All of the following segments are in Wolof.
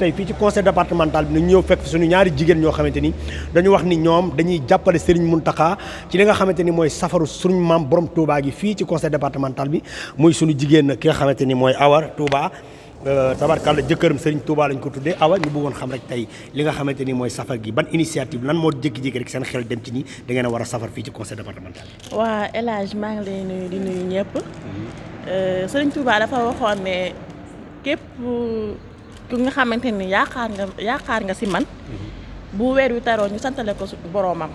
tey fii ci conseil départemental bi ñu ñëw fekk suñu ñaari jigéen ñoo xamante ni dañu wax ni ñoom dañuy jàppale Serigne Mountakha ci li nga xamante ni mooy safaru suñu maam borom Touba gi fii ci conseil départemental bi muy suñu jigéen ki nga xamante ni mooy Awa Touba tabarkàlla jëkkëram Serigne Touba lañ ko tuddee Awa ñu bëggoon xam rek tey li nga xamante ni mooy safar gi ban initiative lan moo jékki-jékki rek seen xel dem ci ni da ngeen a war a safar fii ci conseil départemental bi. waa El Hadj maa ngi lay nuyu di nuyu ñëpp Serigne Touba dafa waxoon ne képp ku nga xamante ni yaakaar nga si man bu weer wi taroo ñu santale ko boroomam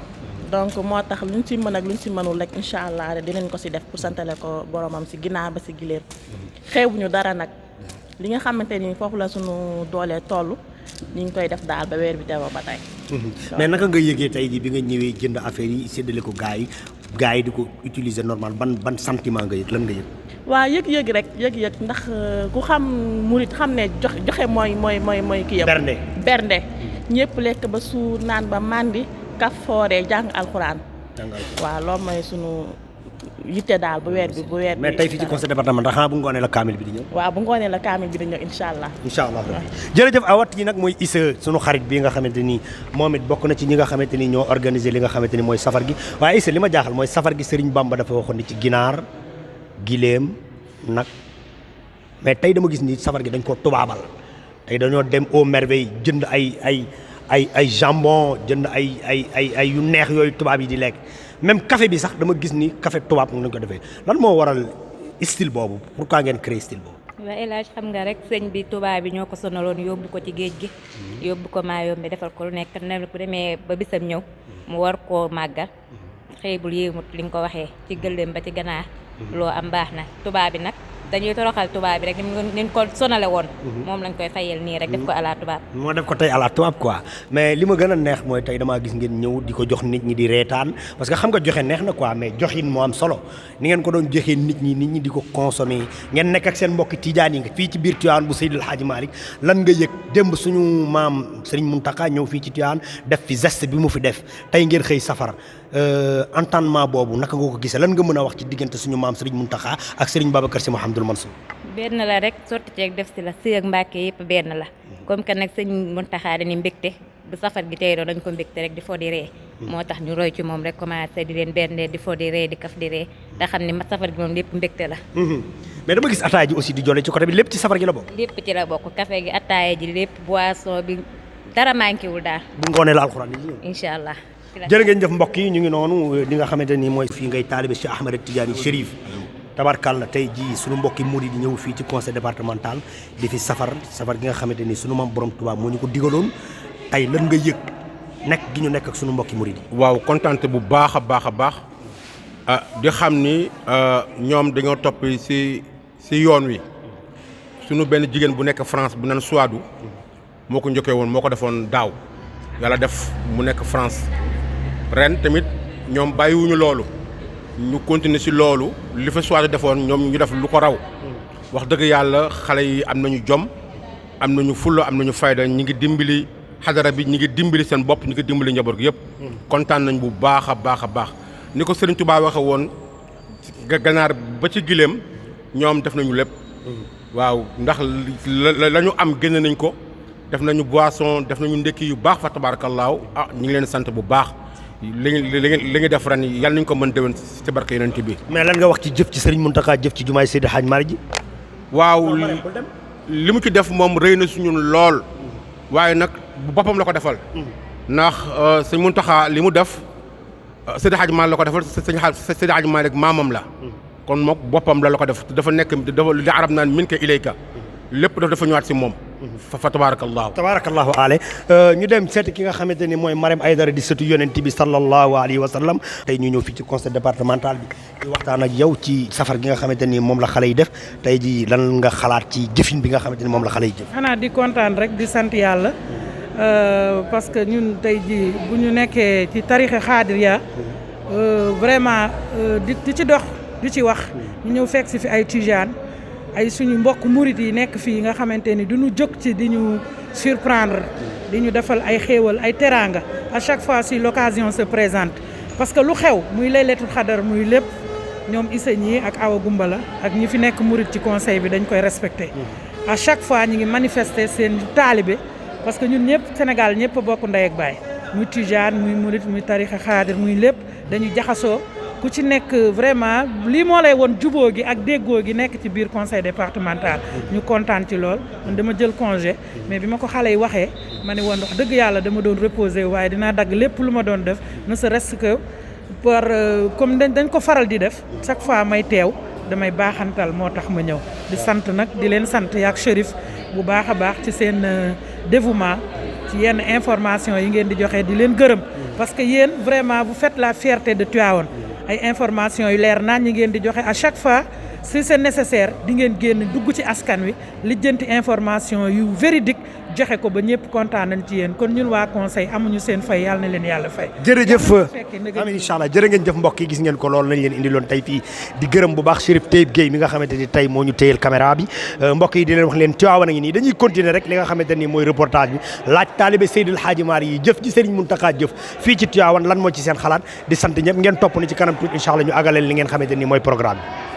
donc moo tax luñ si mën ak luñ si mënul rek incha allah dinañ ko si def pour santale ko boroomam si ginnaaw ba si gileem xeebuñu dara nag li nga xamante ni foofu la sunu doolee toll ñu ngi koy def daal ba weer bi teewoo ba tey. mais naka nga yëgee tey jii bi nga ñëwee jënd affaire yi séddale ko gars yi di ko utiliser normal ban sentiment nga yëg lan nga yëg. waaw yëg-yëg rek yëg-yëg ndax ku xam murit xam ne joxe mooy kii yëpp. bernde ñëpp lekk ba suur naan ba màndi kaf fooree jàng alxuraan. waaw loolu mooy sunu yitte daal bu weer bi mais tey fii ci conseil départemental xanaa bu ngoonee la kaamil bi di ñëw. waaw bu ngoonee la kaamil bi di ñëw incha allah. jërëjëf awat yi nag mooy Issa sunu xarit bi nga xamante ni moom it bokk na ci ñi nga xamante ni ñoo organiser li nga xamante ni mooy safar gi waaye Issa li ma jaaxal mooy safar gi Serigne Bamba dafa waxoon ni ci ginaar gileem nag mais tey dama gis ni safar gi dañ koo tubaabal tey dañoo dem au merveille jënd ay jambon jënd ay yu neex yooyu tubaab yi di lekk même café bi sax dama gis ni café tubaab nañ ko defee lan moo waral style boobu pourquoi ngeen créé style boobu. waaw El Hadj xam nga rek sëñ bi tubaab bi ñoo ko sonaloon yóbbu ko ci géej gi yóbbu ko Mayombe defal ko lu nekk ne bu demee ba bisam ñëw mu war koo màggal xëybul yéemut li nga ko waxee ci gëléem ba ci ganaar loo am baax na tubaab bi nag dañuy toroxal tubaab bi rek ni ko sonale woon moom lañ koy fayal nii rek def ko à la tubaab moo def ko tey à la tubaab quoi mais li ma gën a neex mooy tey damaa gis ngeen ñëw di ko jox nit ñi di reetaan parce que xam nga joxe neex na quoi mais joxin moo am solo ni ngeen ko doon joxee nit ñi di ko consommer ngeen nekk ak seen mbokki tijaan yi nga fii ci biir Tivaouane bu Seydil Hadji Malick lan nga yëg démb suñu maam Serigne Mountakha ñëw fii ci Tivaouane def fi geste bi mu fi def tey ngeen xëy safar entendement boobu naka nga ko gisee lan nga mën a wax ci diggante suñu maam Serigne Mountakha ak Serigne Babacar Sy Mouhamadoul Mansour. benn la rek sotti ceeg def si la si ak Mbàkke yëpp benn la comme que nag sëñ Mountakha dañuy mbégte bu safar gi tey doon dañ ko mbégte rek di fo di ree moo tax ñu roy ci moom rek commencé di leen bernde di fo di ree di kaf di ree te xam ne safar gi moom lépp mbégte la. mais dama gis ataaya ji aussi di jole ci côté bi lépp ci safar gi la bokk. lépp ci la bokk café gi ataaya ji lépp boisson bi dara manqué wul daal. bu ngoonee la alxuraan yi ñëw. incha allah. jërë ngeen jëf mbokk yi ñu ngi noonu li nga xamante ni mooy fii ngay taalibe Cheikh Ahmed Tidiane Chérif tabarkàlla tey jii sunu mbokki murid di ñëw fii ci conseil départemental di fi safar gi nga xamante ni sunu maam borom Touba moo ñu ko digaloon tey lan nga yëg nekk gi ñu nekk ak sunu mbokki murid yi. waaw kontaan bu baax a baax di xam ni ñoom dañoo topp si yoon wi sunu benn jigéen bu nekk France bu nan Suwaadu moo ko njëkkee woon moo ko defoon daaw yàlla def mu nekk France ren tamit ñoom bàyyiwuñu loolu. ñu continuer ci loolu li fa Suwaadu defoon ñoom ñu def lu ko raw wax dëgg yàlla xale yi am nañu jom am nañu fulla am nañu fayda ñi ngi dimbali xadara bi ñi ngi dimbali seen bopp ñi ngi dimbali njaboot gi yëpp kontaan nañ bu baax a baax ni ko Serigne Touba waxe woon ganaar ba ci gileem ñoom def nañu lépp waaw ndax la ñu am génn nañ ko def nañu boisson def nañu ndekki yu baax fa tabaarakallaahu ñi ngi leen sant bu baax li nga def ren yàlla nañu ko mën déwén ci barke yonent bi. mais lan nga wax ci jëf ci Serigne Mountakha jëf ci jumaay Seydi Hadj Malick ji. waaw li mu ci def moom rëy na suñu lool waaye nag bu boppam la ko defal. ndax sëñ Mountakha li mu def Seydi Hadj Malick la ko defal Seydi Hadj Malick maamam la. kon moom boppam la ko def dafa nekk dafa li arab naan min ka ilayka lépp dafa ñëwaat si moom. fa tabarakallahu ale ñu dem seeti ki nga xamante ni mooy Marème Aïdara di sëtu yonent bi sallallahu alayhi wa sallam tey ñu ñëw fii ci conseil départemental bi di waxtaan ak yow ci safar gi nga xamante ni moom la xale yi def tey ji lan nga xalaat ci jëfin bi nga xamante ni moom la xale yi jëf. xanaa di kontaan rek di sant yàlla parce que ñun tey ji bu ñu nekkee ci tarixa xaadiriya vraiment di ci dox di ci wax ñu ñëw fekk si fi ay tijaan ay suñu mbokk murit yi nekk fii nga xamante ni duñu jóg ci di ñu surprendre di ñu defal ay xéewal ay teraanga à chaque fois si l'occasion se présente parce que lu xew muy laylatul xadar muy lépp ñoom Issa ñi ak Awa Gumbala ak ñi fi nekk murit ci conseil bi dañ koy respecté à chaque fois ñi ngi manifester seen taalibe parce que ñun ñëpp Sénégal ñëpp bokk ndey ak baay muy tijaan muy murit muy tarixa xaadir muy lépp dañuy jaxasoo ku ci nekk vraiment lii moo lay woon jubóo gi ak déggoo gi nekk ci biir conseil départemental ñu kontaan ci lool man dama jël congé mais bi ma ko xale yi waxee ma ne woon wax dëgg yàlla dama doon reposer waaye dinaa dagg lépp lu ma doon def ne serait-ce que par comme dañ ko faral di def chaque fois may teew damay baaxantal moo tax ma ñëw di sant nag di leen sant yaak Chérif bu baax a baax ci seen dévouement ci yenn information yi ngeen di joxe di leen gërëm parce que yéen vraiment vous faites la fierté de Tivaouane ay information yu leer naan ñi ngeen di joxe à chaque fois si c'est nécessaire di ngeen génn dugg ci askan wi lijjanti information yu véridique joxe ko ba ñëpp kontaan nañ ci yéen kon ñun waa conseil amuñu seen fay yàlla na leen yàlla fay. jërëjëf amiin incha allah jërë ngeen jëf mbokk yi gis ngeen ko loolu lañ leen indiloon tey fii di gërëm bu baax Chérif Taïb Gueye mi nga xamante ni tey moo ñu téyel caméra bi mbokk yi di leen wax leen Tivaouane a ngi nii dañuy continuer rek li nga xamante ni mooy reportage bi laaj taalibe Seydil Hadji Malick yi jëf ji Serigne Mountakha jëf fii ci Tivaouane lan moo ci seen xalaat di sant ñëpp ngeen topp ni ci kanam tuuti incha allah ñu agaleen li ngeen xamante ni mooy programme bi